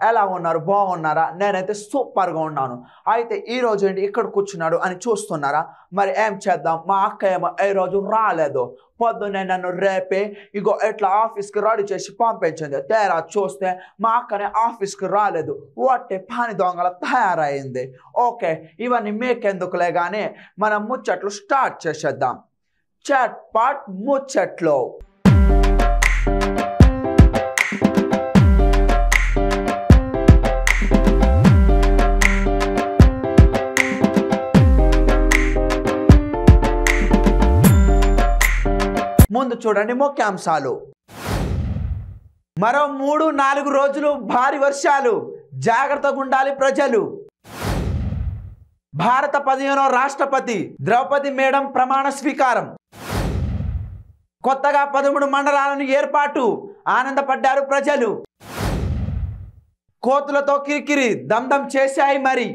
ఎలా ఉన్నారు, బాగున్నారా? నేనైతే సూపర్గా ఉన్నాను. అయితే ఈరోజు ఏంటి ఇక్కడ కూర్చున్నాడు అని చూస్తున్నారా? మరి ఏం చేద్దాం, మా అక్క ఏమో ఈరోజు రాలేదు. పొద్దున్నే నన్ను రేపే ఇగో ఎట్లా ఆఫీస్కి రెడీ చేసి పంపించింది. తేరా చూస్తే మా అక్కనే ఆఫీస్కి రాలేదు, వట్టి పని దొంగల తయారైంది. ఓకే, ఇవన్నీ మీకెందుకులే కానీ మనం ముచ్చట్లు స్టార్ట్ చేసేద్దాం. చాట్ పాట్ ముచ్చట్లు. ముందు చూడండి ముఖ్యాంశాలు. మరో 3-4 రోజులు భారీ వర్షాలు, జాగ్రత్తగా ఉండాలి ప్రజలు. భారత 15వ రాష్ట్రపతి ద్రౌపది మేడం ప్రమాణ స్వీకారం. కొత్తగా 13 మండలాలను ఏర్పాటు, ఆనందపడ్డారు ప్రజలు. కోతులతో కిరికిరి దమ్దం చేశాయి మరి.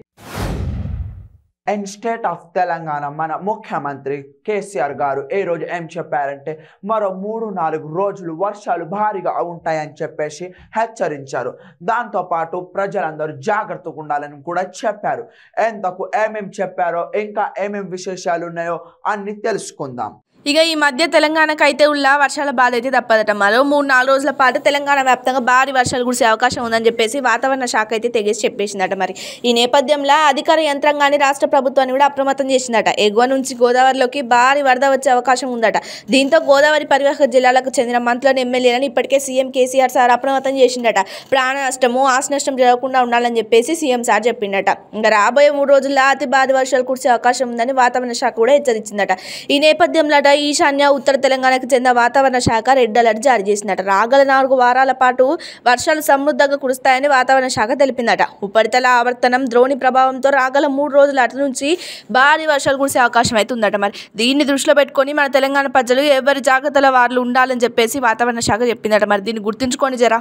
అండ్ స్టేట్ ఆఫ్ తెలంగాణ మన ముఖ్యమంత్రి కేసీఆర్ గారు ఈ రోజు ఏం చెప్పారంటే మరో 3-4 రోజులు వర్షాలు భారీగా ఉంటాయని చెప్పేసి హెచ్చరించారు. దాంతోపాటు ప్రజలందరూ జాగ్రత్తగా ఉండాలని కూడా చెప్పారు. ఎంతకు ఏమేం చెప్పారో ఇంకా ఏమేం విశేషాలు ఉన్నాయో అన్ని తెలుసుకుందాం. ఇక ఈ మధ్య తెలంగాణకు అయితే ఉల్ల వర్షాల బాధ అయితే తప్పదట. మరో 3-4 రోజుల పాటు తెలంగాణ వ్యాప్తంగా భారీ వర్షాలు కురిసే అవకాశం ఉందని చెప్పేసి వాతావరణ శాఖ అయితే తెగేసి చెప్పేసిందట. మరి ఈ నేపథ్యంలో అధికార యంత్రాంగాన్ని రాష్ట్ర ప్రభుత్వాన్ని కూడా అప్రమత్తం చేసిందట. ఎగువ నుంచి గోదావరిలోకి భారీ వరద వచ్చే అవకాశం ఉందట. దీంతో గోదావరి పరివాహక జిల్లాలకు చెందిన మంత్రులను, ఎమ్మెల్యేలను ఇప్పటికే సీఎం కేసీఆర్ సార్ అప్రమత్తం చేసిందట. ప్రాణ నష్టము, ఆస్తి నష్టం జరగకుండా ఉండాలని చెప్పేసి సీఎం సార్ చెప్పిండట. ఇంకా రాబోయే 3 రోజుల్లో అతి భారీ వర్షాలు కురిసే అవకాశం ఉందని వాతావరణ శాఖ కూడా హెచ్చరించిందట. ఈ నేపథ్యంలో ఈశాన్య ఉత్తర తెలంగాణకు చెందిన వాతావరణ శాఖ రెడ్ అలర్ట్ జారీ చేసిందట. రాగల 4 వారాల పాటు వర్షాలు సమృద్ధిగా కురుస్తాయని వాతావరణ శాఖ తెలిపిందట. ఉపరితల ఆవర్తనం ద్రోణి ప్రభావంతో రాగల 3 రోజుల అటు నుంచి భారీ వర్షాలు కురిసే అవకాశం అయితే ఉందట. మరి దీన్ని దృష్టిలో పెట్టుకొని మన తెలంగాణ ప్రజలు ఎవరి జాగ్రత్తల వారు ఉండాలని చెప్పేసి వాతావరణ శాఖ చెప్పిందట. మరి దీన్ని గుర్తుంచుకోండి జరా.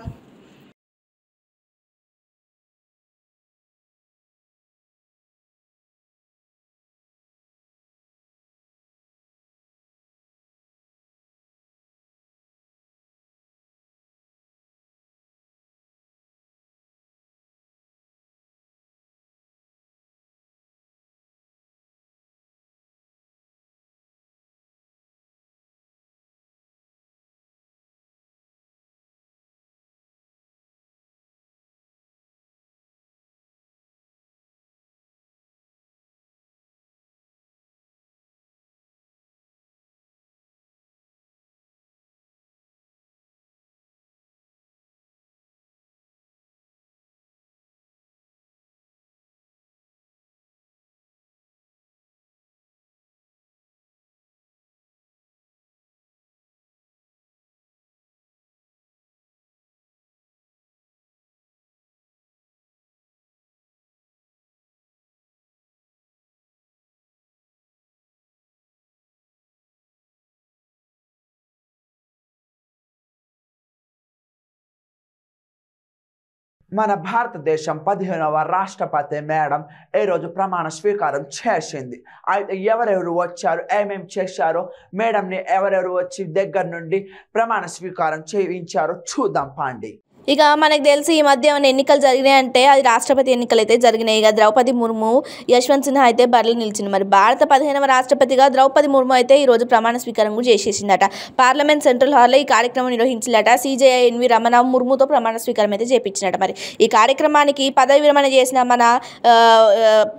మన భారతదేశం 15వ రాష్ట్రపతి మేడం ఈరోజు ప్రమాణ స్వీకారం చేసింది. అయితే ఎవరెవరు వచ్చారు, ఏమేం చేశారో, మేడంని ఎవరెవరు వచ్చి దగ్గర నుండి ప్రమాణ స్వీకారం చేయించారో చూద్దాం పాండి. ఇక మనకు తెలిసి ఈ మధ్య ఏమైనా ఎన్నికలు జరిగినాయంటే అది రాష్ట్రపతి ఎన్నికలు అయితే జరిగినాయి. ఇక ద్రౌపది ముర్ము, యశ్వంత్ సిన్హా అయితే బరిలో నిలిచింది. మరి భారత 15వ రాష్ట్రపతిగా ద్రౌపది ముర్ము అయితే ఈరోజు ప్రమాణ స్వీకారం కూడా చేసేసిందట. పార్లమెంట్ సెంట్రల్ హాల్లో ఈ కార్యక్రమం నిర్వహించిందట. CJI రమణ ముర్ముతో ప్రమాణ స్వీకారం అయితే చేపించినట. మరి ఈ కార్యక్రమానికి పదవి విరమణ చేసిన మన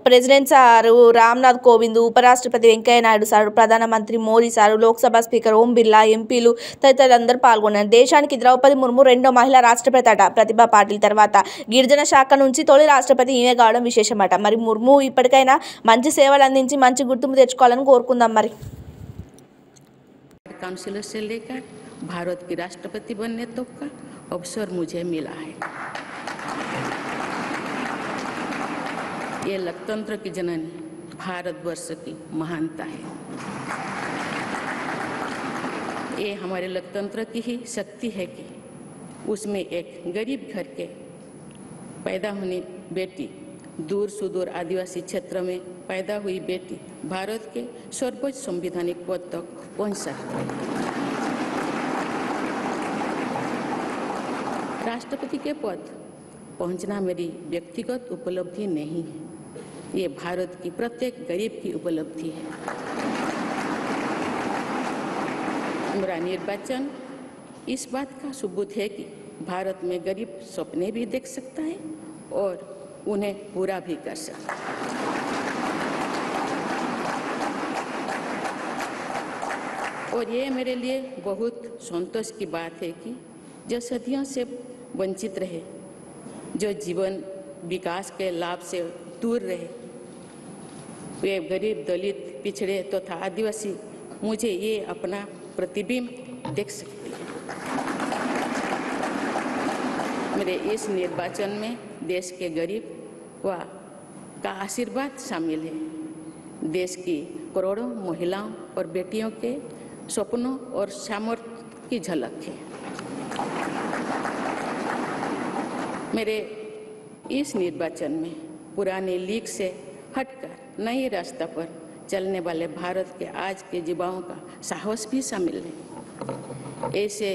ప్రెసిడెంట్ సారు రామ్నాథ్ కోవింద్, ఉపరాష్ట్రపతి వెంకయ్య నాయుడు సారు, ప్రధానమంత్రి మోదీ సారు, లోక్సభ స్పీకర్ ఓం బిర్లా, ఎంపీలు తదితరులందరూ పాల్గొన్నారు. దేశానికి ద్రౌపది ముర్ము 2వ మహిళా రాష్ట్రపతి అట. ప్రతిభా పాటిల్ తర్వాత గిరిజన శాఖ నుంచి తొలి రాష్ట్రపతి ఈమె కావడం విశేషమట. మరి ముర్ము ఇప్పటికైనా మంచి సేవలు అందించి మంచి గుర్తింపు తెచ్చుకోవాలని కోరుకుందాం. మరి काउंसिलर से लेकर भारत की राष्ट्रपति बनने तक का अवसर मुझे मिला है। ये लोकतंत्र की जननी भारतवर्ष की महानता है। ये हमारे लोकतंत्र की ही शक्ति है कि उसमें एक गरीब घर के पैदा होने बेटी, दूर सुदूर आदिवासी क्षेत्र में पैदा हुई बेटी भारत के सर्वोच्च संवैधानिक पद तक पहुंच सकती है। राष्ट्रपति के पद पहुंचना मेरी व्यक्तिगत उपलब्धि नहीं है, ये भारत की प्रत्येक गरीब की उपलब्धि है। मेरा निर्वाचन इस बात का सबूत है कि भारत में गरीब सपने भी देख सकता है और उन्हें पूरा भी कर सकता है। और ये मेरे लिए बहुत संतोष की बात है कि जो सदियों से वंचित रहे, जो जीवन विकास के लाभ से दूर रहे, वे गरीब, दलित, पिछड़े तथा आदिवासी मुझे ये अपना प्रतिबिंब देख सकते हैं। मेरे इस निर्वाचन में देश के गरीब व का आशीर्वाद शामिल है। देश की करोड़ों महिलाओं और बेटियों के सपनों और सामर्थ्य की झलक है। मेरे इस निर्वाचन में पुराने लीग से हटकर नए रास्ते पर चलने वाले भारत के आज के युवाओं का साहस भी शामिल है। ऐसे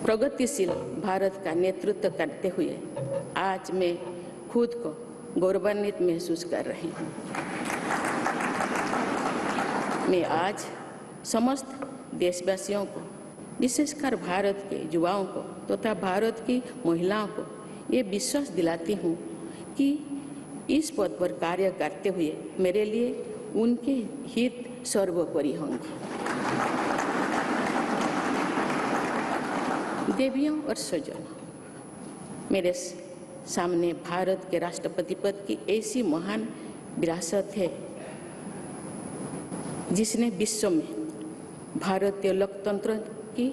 प्रगतिशील भारत का नेतृत्व करते हुए आज मैं खुद को गौरवान्वित महसूस कर रही हूँ। मैं आज समस्त देशवासियों को, विशेषकर भारत के युवाओं को तथा भारत की महिलाओं को ये विश्वास दिलाती हूँ कि इस पद पर कार्य करते हुए मेरे लिए उनके हित सर्वोपरि होंगे। देवियों और स्वजनों, मेरे सामने भारत के राष्ट्रपति पद की ऐसी महान विरासत है जिसने विश्व में भारतीय लोकतंत्र की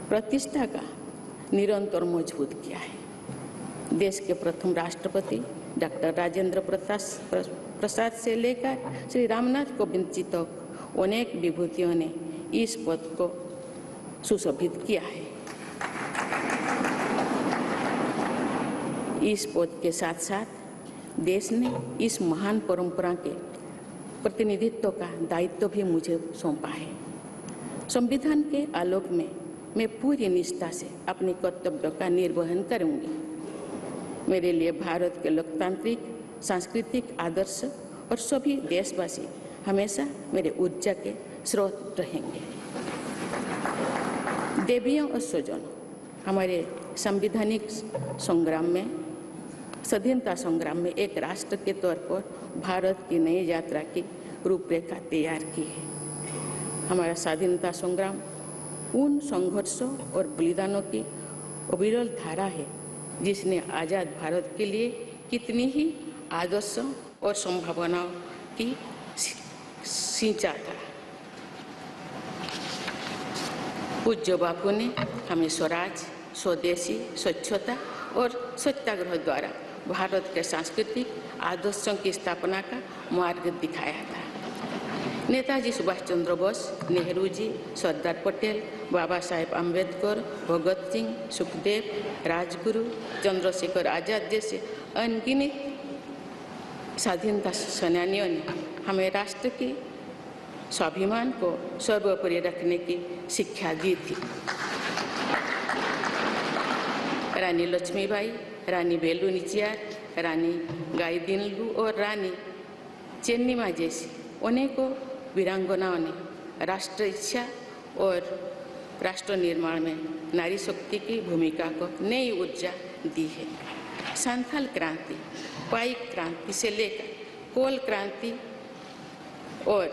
प्रतिष्ठा का निरंतर मजबूत किया है। देश के प्रथम राष्ट्रपति डॉक्टर राजेंद्र प्रसाद से लेकर श्री रामनाथ कोविंद जी तक अनेक विभूतियों ने इस पद को सुशोभित किया है। इस पद के साथ साथ देश ने इस महान परंपरा के प्रतिनिधित्व का दायित्व भी मुझे सौंपा है। संविधान के आलोक में मैं पूरी निष्ठा से अपने कर्तव्यों का निर्वहन करूंगी। मेरे लिए भारत के लोकतांत्रिक सांस्कृतिक आदर्श और सभी देशवासी हमेशा मेरे ऊर्जा के स्रोत रहेंगे। देवियों और स्वजनों, हमारे संवैधानिक संग्राम में, स्वाधीनता संग्राम में एक राष्ट्र के तौर पर भारत की नई यात्रा की रूपरेखा तैयार की है। हमारा स्वाधीनता संग्राम उन संघर्षों और बलिदानों की अविरल धारा है जिसने आज़ाद भारत के लिए कितनी ही आदर्शों और संभावनाओं की सिंचा था। पूज्य बापू ने हमें स्वराज, स्वदेशी, स्वच्छता और सत्याग्रह द्वारा भारत के सांस्कृतिक आदर्शों की स्थापना का मार्ग दिखाया था। नेताजी सुभाष चंद्र बोस, नेहरू जी, सरदार पटेल, बाबा साहेब अम्बेडकर, भगत सिंह, सुखदेव, राजगुरु, चंद्रशेखर आजाद जैसे अनगिनत स्वाधीनता सेनानियों ने हमें राष्ट्र के स्वाभिमान को सर्वोपरि रखने की शिक्षा दी थी। रानी लक्ष्मीबाई, रानी वेलु नाचियार, रानी गाईदिन्लु और रानी चेन्निमा जैसी अनेकों वीरांगनाओं ने राष्ट्र इच्छा और राष्ट्र निर्माण में नारी शक्ति की भूमिका को नई ऊर्जा दी है। संथाल क्रांति, पाइक क्रांति से लेकर कोल क्रांति और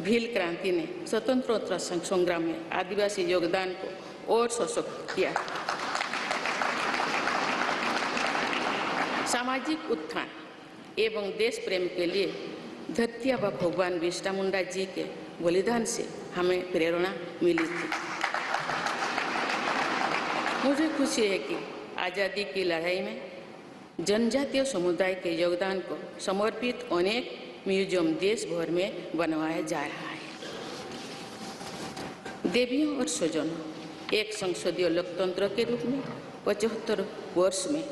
भील क्रांति ने स्वतंत्रता संग्राम में आदिवासी योगदान को और सशक्त किया। सामाजिक उत्थान एवं देश प्रेम के लिए धरती आबा भगवान बिरसा मुंडा जी के बलिदान से हमें प्रेरणा मिली थी। मुझे खुशी है कि आज़ादी की लड़ाई में जनजातीय समुदाय के योगदान को समर्पित अनेक म्यूजियम देश भर में बनवाया जा रहा है। देवियों और स्वजनों, एक संसदीय लोकतंत्र के रूप में 75 वर्ष में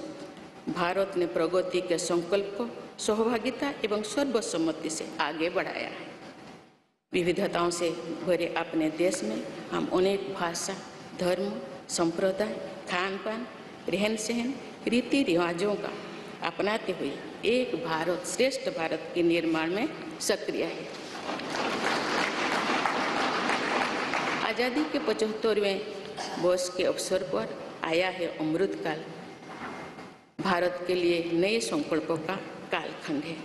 भारत ने प्रगति के संकल्प को सहभागिता एवं सर्वसम्मति से आगे बढ़ाया है। विविधताओं से भरे अपने देश में हम अनेक भाषा, धर्म, संप्रदाय खान पान, रहन सहन, रीति रिवाजों का अपनाते हुए एक भारत श्रेष्ठ भारत के निर्माण में सक्रिय है। आज़ादी के 75वें वर्ष के अवसर पर आया है अमृतकाल। भारत के लिए नए संकल्पों का कालखंड है।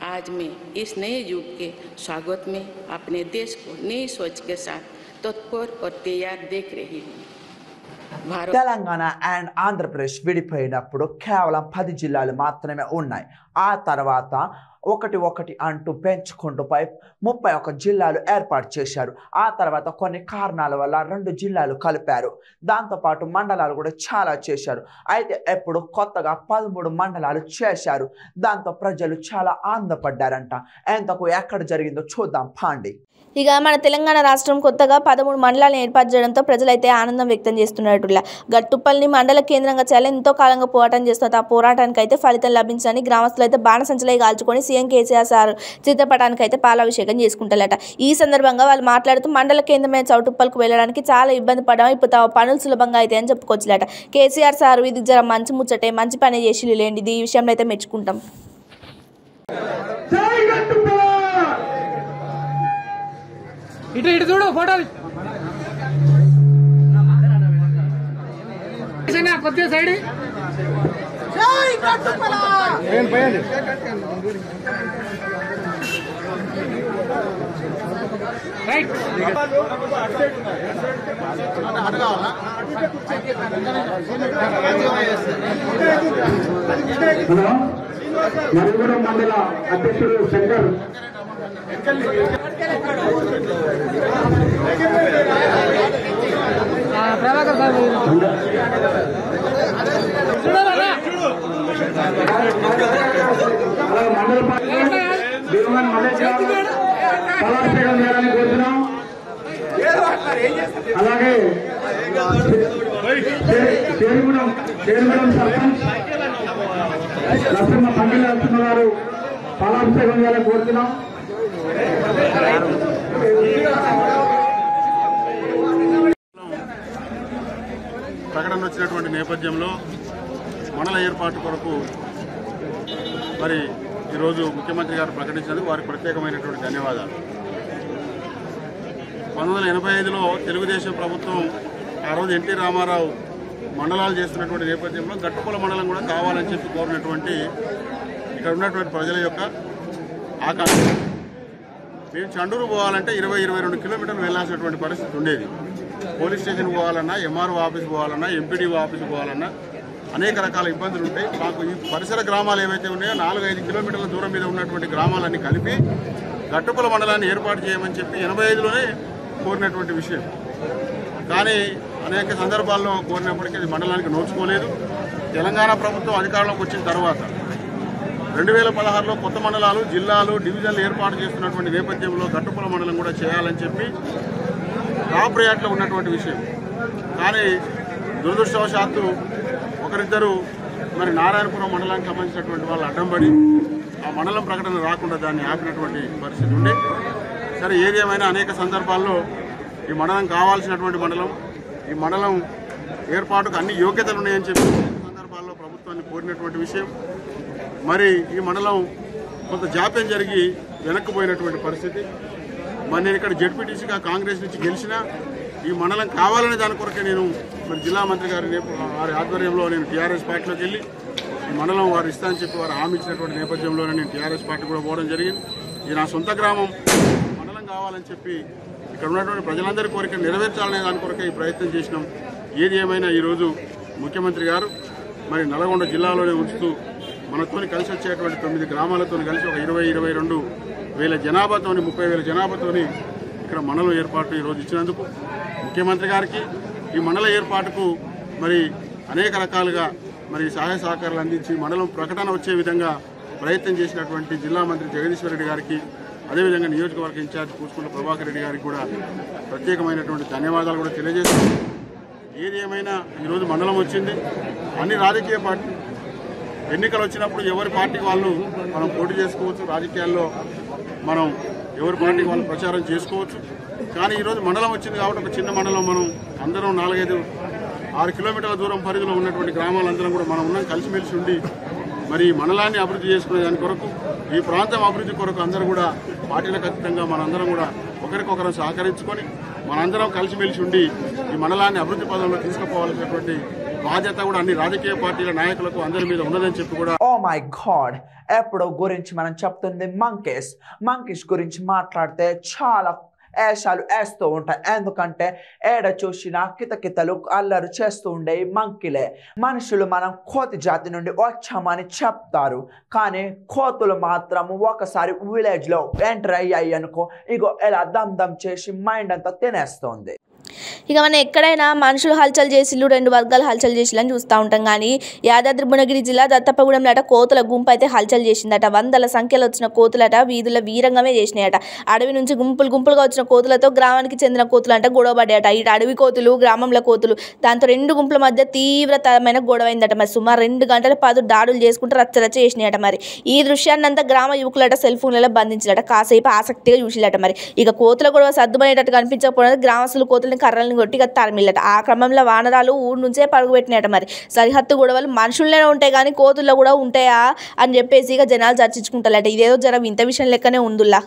आज मैं इस नए युग के स्वागत में अपने देश को नई सोच के साथ तत्पर और तैयार देख रही हूँ। తెలంగాణ అండ్ ఆంధ్రప్రదేశ్ విడిపోయినప్పుడు కేవలం 10 జిల్లాలు మాత్రమే ఉన్నాయి. ఆ తర్వాత ఒకటి అంటూ పెంచుకుంటూ 31 జిల్లాలు ఏర్పాటు చేశారు. ఆ తర్వాత కొన్ని కారణాల వల్ల 2 జిల్లాలు కలిపారు. దాంతోపాటు మండలాలు కూడా చాలా చేశారు. అయితే ఎప్పుడు కొత్తగా 13 మండలాలు చేశారు. దాంతో ప్రజలు చాలా ఆనందపడ్డారంట. ఎంతకు ఎక్కడ జరిగిందో చూద్దాం పాండి. ఇక మన తెలంగాణ రాష్ట్రం కొత్తగా 13 మండలాలను ఏర్పాటు చేయడంతో ప్రజలైతే ఆనందం వ్యక్తం చేస్తున్నట్టులా. గట్టుపల్లిని మండల కేంద్రంగా చేయాలని ఎంతో కాలంగా పోరాటం చేస్తున్నారు. ఆ పోరాటానికి అయితే ఫలితం లభించని గ్రామస్తులు అయితే బాణసంచలై కాల్చుకొని సీఎం కేసీఆర్ సార్ చిత్రపటానికి అయితే పాలాభిషేకం చేసుకుంటారట. ఈ సందర్భంగా వాళ్ళు మాట్లాడుతూ మండల కేంద్రమైన చౌటుప్పల్కు వెళ్ళడానికి చాలా ఇబ్బంది పడడం, ఇప్పుడు తమ పనులు సులభంగా అయితే అని చెప్పుకోవచ్చులట. కేసీఆర్ సార్ ఇది జర మంచి ముచ్చటే, మంచి పని చేసి లేండి, ఈ విషయంలో అయితే మెచ్చుకుంటాం. ఇటు చూడు ఫోటోలు కొద్దిగా సైడ్ రైట్. మరుగురం మండల అధ్యక్షుడు శంకర్ ప్రభాకర్ సార్ మండల దేవన్ మల్లేష్ పలాభిషేకం చేయాలని కోరుతున్నాం. అలాగే చేరుగూడెం సర్పంచ్ నరసింహ పండిల్ నరసింహ గారు పలాభిషేకం చేయాలని కోరుతున్నాం. ప్రకటన వచ్చినటువంటి నేపథ్యంలో మండల ఏర్పాటు కొరకు మరి ఈరోజు ముఖ్యమంత్రి గారు ప్రకటించినందుకు వారికి ప్రత్యేకమైనటువంటి ధన్యవాదాలు. 1985లో తెలుగుదేశం ప్రభుత్వం ఆ రోజు ఎన్టీ రామారావు మండలాలు చేస్తున్నటువంటి నేపథ్యంలో గట్టుపల్లి మండలం కూడా కావాలని చెప్పి కోరినటువంటి ఇక్కడ ఉన్నటువంటి ప్రజల యొక్క ఆకాంక్ష. మేము చండూరు పోవాలంటే 20-22 కిలోమీటర్లు వెళ్లాల్సినటువంటి పరిస్థితి ఉండేది. పోలీస్ స్టేషన్ పోవాలన్నా, ఎంఆర్ఓ ఆఫీస్ పోవాలన్నా, ఎంపీడీఓ ఆఫీస్ పోవాలన్నా అనేక రకాల ఇబ్బందులు ఉంటాయి. మాకు ఈ పరిసర గ్రామాలు ఏవైతే ఉన్నాయో 4-5 కిలోమీటర్ల దూరం మీద ఉన్నటువంటి గ్రామాలన్నీ కలిపి గట్టుపల్లి మండలాన్ని ఏర్పాటు చేయమని చెప్పి 85లోనే కోరినటువంటి విషయం. కానీ అనేక సందర్భాల్లో కోరినప్పటికీ అది మండలానికి నోచుకోలేదు. తెలంగాణ ప్రభుత్వం అధికారంలోకి వచ్చిన తర్వాత 2016లో కొత్త మండలాలు, జిల్లాలు, డివిజన్లు ఏర్పాటు చేస్తున్నటువంటి నేపథ్యంలో గట్టుపల్లి మండలం కూడా చేయాలని చెప్పి టాప్ ప్రయారిటీలో ఉన్నటువంటి విషయం. కానీ దురదృష్టవశాత్తు ఒకరిద్దరు మరి నారాయణపురం మండలానికి సంబంధించినటువంటి వాళ్ళు అడ్డం పడి ఆ మండలం ప్రకటన రాకుండా దాన్ని ఆపినటువంటి పరిస్థితి ఉండే. సరే, ఏది ఏమైనా అనేక సందర్భాల్లో ఈ మండలం కావాల్సినటువంటి మండలం, ఈ మండలం ఏర్పాటుకు అన్ని యోగ్యతలు ఉన్నాయని చెప్పి సందర్భాల్లో ప్రభుత్వాన్ని కోరినటువంటి విషయం. మరి ఈ మండలం కొంత జాప్యం జరిగి వెనక్కిపోయినటువంటి పరిస్థితి. మరి నేను ఇక్కడ జెడ్పీటీసీగా కాంగ్రెస్ నుంచి గెలిచినా ఈ మండలం కావాలనే దాని కొరకే నేను మరి జిల్లా మంత్రి వారి ఆధ్వర్యంలో నేను టీఆర్ఎస్ పార్టీలోకి వెళ్ళి ఈ మండలం వారు ఇస్తానని చెప్పి వారు హామీ ఇచ్చినటువంటి నేపథ్యంలోనే నేను టీఆర్ఎస్ పార్టీ కూడా పోవడం జరిగింది. ఇది నా సొంత గ్రామం, మండలం కావాలని చెప్పి ఇక్కడ ఉన్నటువంటి ప్రజలందరి కోరిక నెరవేర్చాలనే దాని కొరకే ఈ ప్రయత్నం చేసినాం. ఏది ఏమైనా ఈరోజు ముఖ్యమంత్రి గారు మరి నల్గొండ జిల్లాలోనే ఉంచుతూ మనతోని కలిసి వచ్చేటువంటి 9 గ్రామాలతో కలిసి ఒక 20-22 వేల జనాభాతోని 30,000 జనాభాతోని ఇక్కడ మండలం ఏర్పాటు ఈరోజు ఇచ్చినందుకు ముఖ్యమంత్రి గారికి ఈ మండల ఏర్పాటుకు మరి అనేక రకాలుగా మరి సహాయ సహకారాలు అందించి మండలం ప్రకటన వచ్చే విధంగా ప్రయత్నం చేసినటువంటి జిల్లా మంత్రి జగదీశ్వర్ రెడ్డి గారికి, అదేవిధంగా నియోజకవర్గ ఇన్ఛార్జ్ కూసుకుంట్ల ప్రభాకర్ రెడ్డి గారికి కూడా ప్రత్యేకమైనటువంటి ధన్యవాదాలు కూడా తెలియజేస్తున్నాం. ఏది ఏమైనా ఈరోజు మండలం వచ్చింది. అన్ని రాజకీయ పార్టీ ఎన్నికలు వచ్చినప్పుడు ఎవరి పార్టీకి వాళ్ళు మనం పోటీ చేసుకోవచ్చు, రాజకీయాల్లో మనం ఎవరి పార్టీకి వాళ్ళు ప్రచారం చేసుకోవచ్చు. కానీ ఈరోజు మండలం వచ్చింది కాబట్టి ఒక చిన్న మండలం మనం అందరం 4-5 6 కిలోమీటర్ల దూరం పరిధిలో ఉన్నటువంటి గ్రామాలందరం కూడా మనం ఉన్నాం, కలిసిమెలిసి ఉండి మరి మండలాన్ని అభివృద్ధి చేసుకునే దాని కొరకు, ఈ ప్రాంతం అభివృద్ధి కొరకు అందరూ కూడా పార్టీలకు అతీతంగా మనందరం కూడా ఒకరికొకరు సహకరించుకొని మనందరం కలిసిమెలిసి ఉండి ఈ మండలాన్ని అభివృద్ధి పదంలో తీసుకుపోవాల్సినటువంటి బాధ్యత కూడా అన్ని రాజకీయ పార్టీల నాయకులకు అందరి మీద ఉన్నదని చెప్పి కూడా. ఓ మై గాడ్, ఎప్పుడో గురించి మనం చెప్తుంది మంకీస్ గురించి మాట్లాడితే చాలా ఏషాలు వేస్తూ ఉంటాయి. ఎందుకంటే ఏడ చూసినా కితకితలు అల్లరు చేస్తూ ఉండే మంకీలే. మనుషులు మనం కోతి జాతి నుండి వచ్చామని చెప్తారు, కానీ కోతులు మాత్రం ఒకసారి విలేజ్లో ఎంటర్ అయ్యాయి అనుకో, ఇగో ఇలా దమ్ చేసి మైండ్ అంతా తినేస్తుంది. ఇక మనం ఎక్కడైనా మనుషులు హల్చల్ చేసిళ్ళు, 2 వర్గాలు హల్చల్ చేసిళ్ళని చూస్తూ ఉంటాం. కానీ యాదాద్రి భువనగిరి జిల్లా దత్తప్పగూడెంలో కోతుల గుంపు అయితే హల్చల్ చేసిందట. వందల సంఖ్యలో వచ్చిన కోతులట వీధుల వీరంగమే చేసినాయట. అడవి నుంచి గుంపులుగా వచ్చిన కోతులతో గ్రామానికి చెందిన కోతులు అంటే గొడవపడ్డాయట. ఇటు అడవి కోతులు, గ్రామంలో కోతులు, దాంతో 2 గుంపుల మధ్య తీవ్రతరమైన గొడవైందట. మరి సుమారు 2 గంటల పాటు దాడులు చేసుకుంటూ రచ్చరచ్చ చేసినాయట. మరి ఈ దృశ్యాన్ని అంతా గ్రామ యువకులట సెల్ ఫోన్లలో బంధించాలట. కాసేపు ఆసక్తిగా చూసిలట. మరి ఇక కోతుల గొడవ సర్దుమనేటట్టు కనిపించకపోవడం గ్రామస్తులు కోతులను కర్రల్ని కొట్టి తరిమిల్లట. ఆ క్రమంలో వానరాలు ఊరు నుంచే పరుగు పెట్టినట. మరి సరిహద్దు గొడవలు మనుషుల్లోనే ఉంటాయి కానీ కోతుల్లో కూడా ఉంటాయా అని చెప్పేసి ఇక జనాలు చర్చించుకుంటారట. ఇదేదో జర వింత విషయం లెక్కనే ఉందిలా.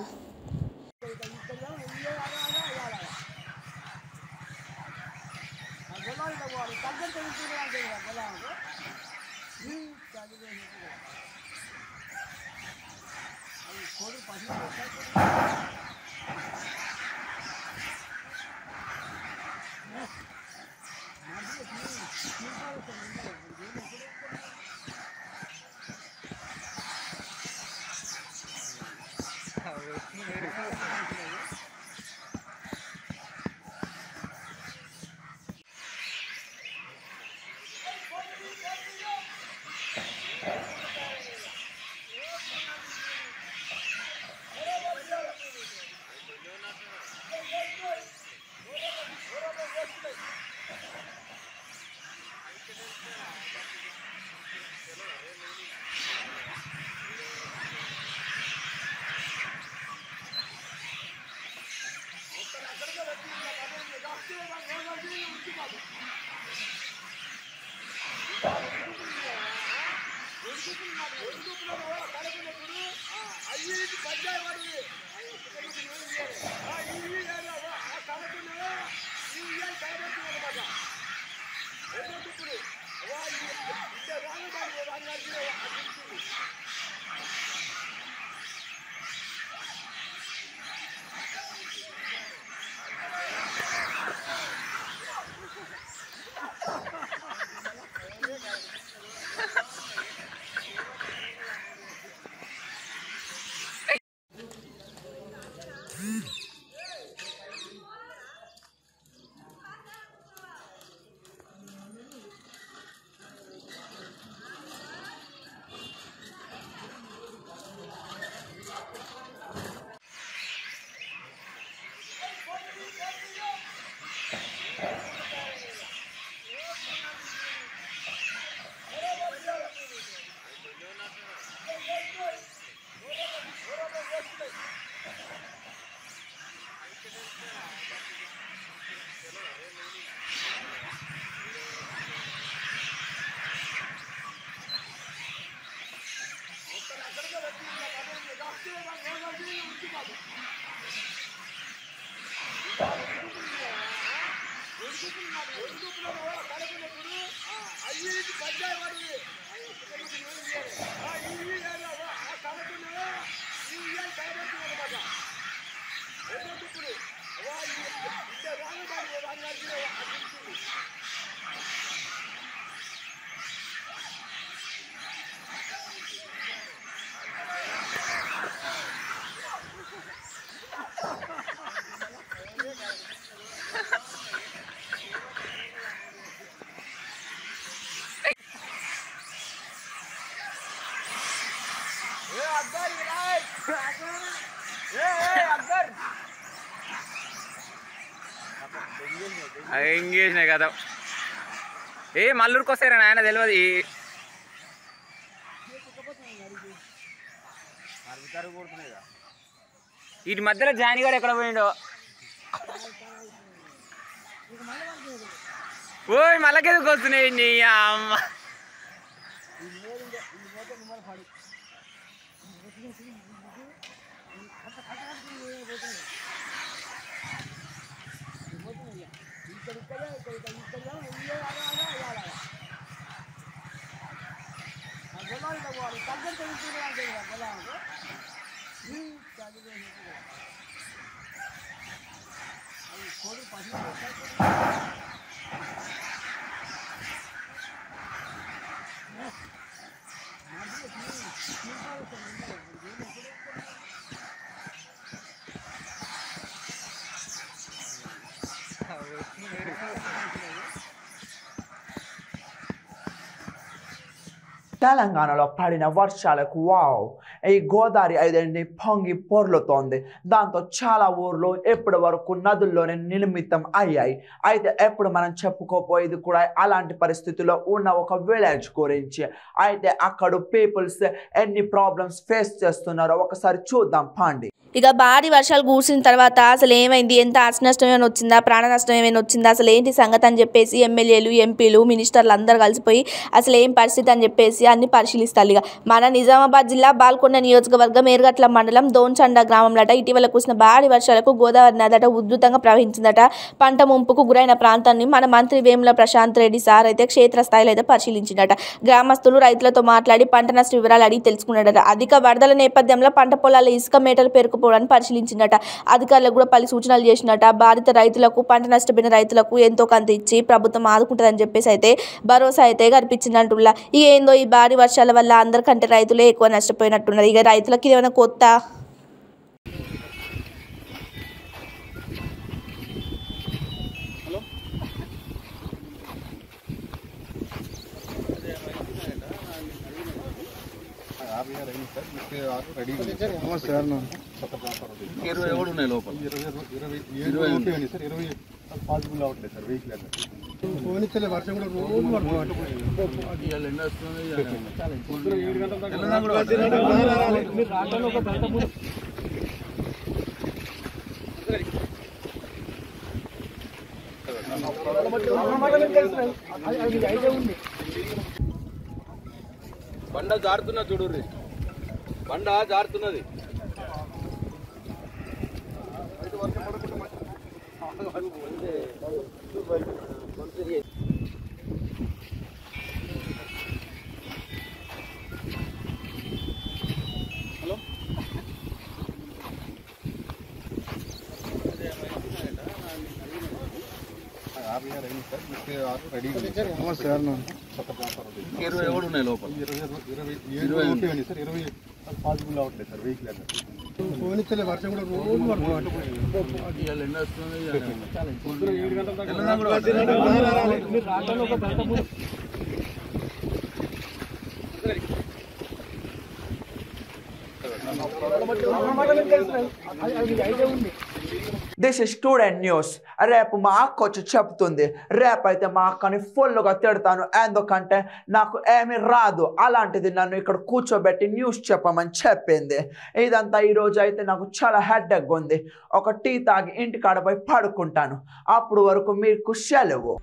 ఎంగేజ్ కదా ఏ మల్లూరుకి వస్తారని ఆయన తెలియదు. వీటి మధ్యలో జానిగాడు ఎక్కడ పోయిండో ఓయ్ మళ్ళకెందుకు వస్తున్నాయి నీ అమ్మ తెలంగాణలో పడిన వర్షాలకు వావ్ ఈ గోదావరి ఐదండి పొంగి పొర్లుతోంది. దాంతో చాలా ఊర్లు ఇప్పటి వరకు నదుల్లోనే నిర్మితం అయ్యాయి. అయితే ఎప్పుడు మనం చెప్పుకోపోయేది కూడా అలాంటి పరిస్థితుల్లో ఉన్న ఒక విలేజ్ గురించి. అయితే అక్కడ పీపుల్స్ ఎన్ని ప్రాబ్లమ్స్ ఫేస్ చేస్తున్నారో ఒకసారి చూద్దాం పాండి. ఇక భారీ వర్షాలు కురిసిన తర్వాత అసలు ఏమైంది, ఎంత ఆస్తి నష్టం ఏమైనా వచ్చిందా, ప్రాణ నష్టం ఏమైనా వచ్చిందా, అసలు ఏంటి సంగతి అని చెప్పేసి ఎమ్మెల్యేలు, ఎంపీలు, మినిస్టర్లు అందరూ కలిసిపోయి అసలు ఏం పరిస్థితి అని చెప్పేసి అన్ని పరిశీలిస్తారు. ఇక మన నిజామాబాద్ జిల్లా బాల్కొండ నియోజకవర్గం ఏర్గట్ల మండలం దోన్చండ గ్రామంలో ఇటీవల కురిసిన భారీ వర్షాలకు గోదావరి నదట ఉధృతంగా ప్రవహించిందట. పంట ముంపుకు గురైన ప్రాంతాన్ని మన మంత్రి వేముల ప్రశాంత్ రెడ్డి సార్ అయితే క్షేత్రస్థాయిలో అయితే పరిశీలించిందట. గ్రామస్తులు రైతులతో మాట్లాడి పంట నష్ట వివరాలు అడిగి తెలుసుకున్నాడట. అధిక వరదల నేపథ్యంలో పంట పొలాల ఇసుక మేటలు పేరుకుపోవడాన్ని పరిశీలించిందట. అధికారులకు కూడా పలు సూచనలు చేసినట. బాధిత రైతులకు, పంట నష్టపోయిన రైతులకు ఎంతో కొంత ఇచ్చి ప్రభుత్వం ఆదుకుంటుందని చెప్పేసి అయితే భరోసా అయితే కల్పించిందంటుల్లా. ఇక ఏందో ఈ భారీ వర్షాల వల్ల అందరికంటే రైతులే ఎక్కువ నష్టపోయినట్టున్నారు. ఇక రైతులకి ఏమైనా కొత్త పాసిబుల్ అవ్వట్లేదు సార్ వెహికల్ వర్షం కూడా బండ జారుతున్నా చూడుర్రి, బండ జారుతున్నది. ఇరవై ఉన్నాయి లోపల, 20 పాసిబుల్ అవ్వట్లేదు సార్ వెహికల్ వర్షం కూడా దిస్ ఇస్ స్టూడెంట్ న్యూస్. రేపు మా అక్క వచ్చి చెప్తుంది. రేపైతే మా అక్కని ఫుల్గా తిడతాను, ఎందుకంటే నాకు ఏమి రాదు. అలాంటిది నన్ను ఇక్కడ కూర్చోబెట్టి న్యూస్ చెప్పమని చెప్పింది. ఇదంతా ఈరోజు అయితే నాకు చాలా హెడ్ఏక్ ఉంది. ఒక టీ తాగి ఇంటికాడ పోయి పడుకుంటాను. అప్పుడు వరకు మీకు సెలవు.